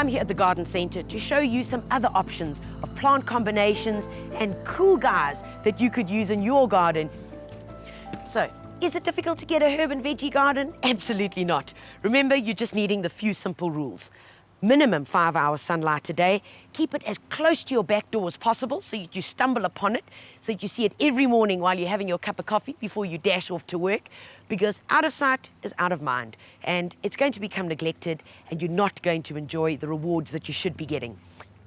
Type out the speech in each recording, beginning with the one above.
I'm here at the Garden Centre to show you some other options of plant combinations and cool guys that you could use in your garden. So, is it difficult to get a herb and veggie garden? Absolutely not. Remember, you're just needing the few simple rules. Minimum 5 hours sunlight a day. Keep it as close to your back door as possible so that you stumble upon it, so that you see it every morning while you're having your cup of coffee before you dash off to work, because out of sight is out of mind, and it's going to become neglected and you're not going to enjoy the rewards that you should be getting.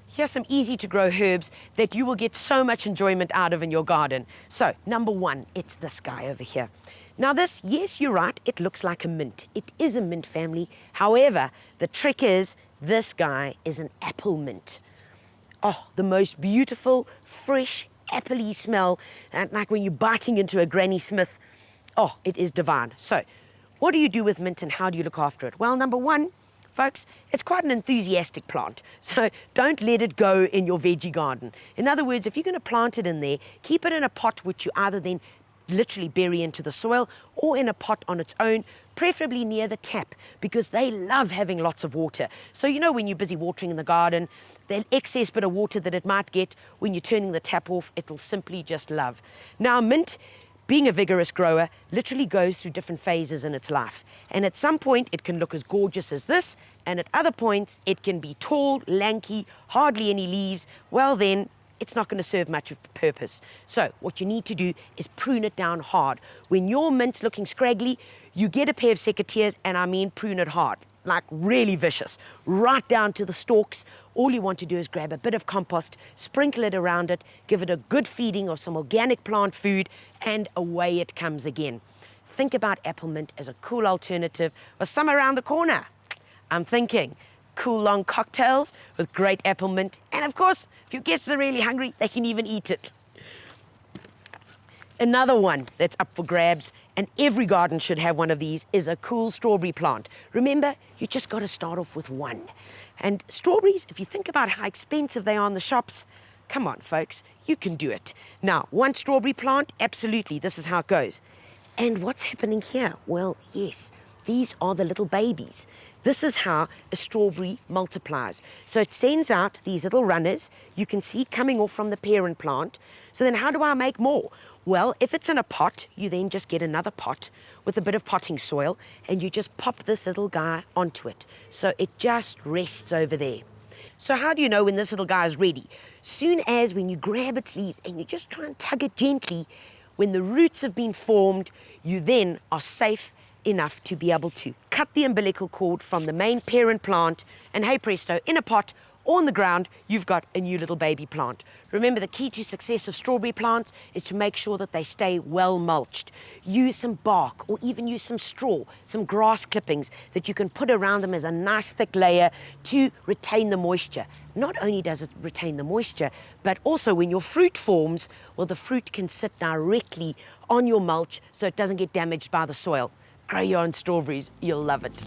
Here's some easy to grow herbs that you will get so much enjoyment out of in your garden. So, number one, it's this guy over here. Now this, yes, you're right, it looks like a mint. It is a mint family. However, the trick is this guy is an apple mint. Oh, the most beautiful, fresh, appley smell, like when you're biting into a Granny Smith. Oh, it is divine. So, what do you do with mint and how do you look after it? Well, number one, folks, it's quite an enthusiastic plant, so don't let it go in your veggie garden. In other words, if you're going to plant it in there, keep it in a pot which you either then literally bury into the soil or in a pot on its own, preferably near the tap, because they love having lots of water. So you know when you're busy watering in the garden, the excess bit of water that it might get when you're turning the tap off, it'll simply just love. Now mint, being a vigorous grower, literally goes through different phases in its life. And at some point it can look as gorgeous as this, and at other points it can be tall, lanky, hardly any leaves. Well then, it's not going to serve much of a purpose. So what you need to do is prune it down hard. When your mint's looking scraggly, you get a pair of secateurs, and I mean prune it hard, like really vicious, right down to the stalks. All you want to do is grab a bit of compost, sprinkle it around it, give it a good feeding of some organic plant food, and away it comes again. Think about apple mint as a cool alternative or some around the corner. I'm thinking cool long cocktails with great apple mint, and of course, if your guests are really hungry, they can even eat it. Another one that's up for grabs, and every garden should have one of these, is a cool strawberry plant. Remember, you just got to start off with one. And strawberries, if you think about how expensive they are in the shops, come on folks, you can do it. Now, one strawberry plant, absolutely, this is how it goes. And what's happening here? Well, yes, these are the little babies. This is how a strawberry multiplies. So it sends out these little runners, you can see coming off from the parent plant. So then how do I make more? Well, if it's in a pot, you then just get another pot with a bit of potting soil and you just pop this little guy onto it. So it just rests over there. So how do you know when this little guy is ready? Soon as when you grab its leaves and you just try and tug it gently, when the roots have been formed, you then are safe enough to be able to cut the umbilical cord from the main parent plant, and hey presto, in a pot or on the ground, you've got a new little baby plant. Remember, the key to success of strawberry plants is to make sure that they stay well mulched. Use some bark or even use some straw, some grass clippings that you can put around them as a nice thick layer to retain the moisture. Not only does it retain the moisture, but also when your fruit forms, well, the fruit can sit directly on your mulch so it doesn't get damaged by the soil. Grow your own strawberries, you'll love it.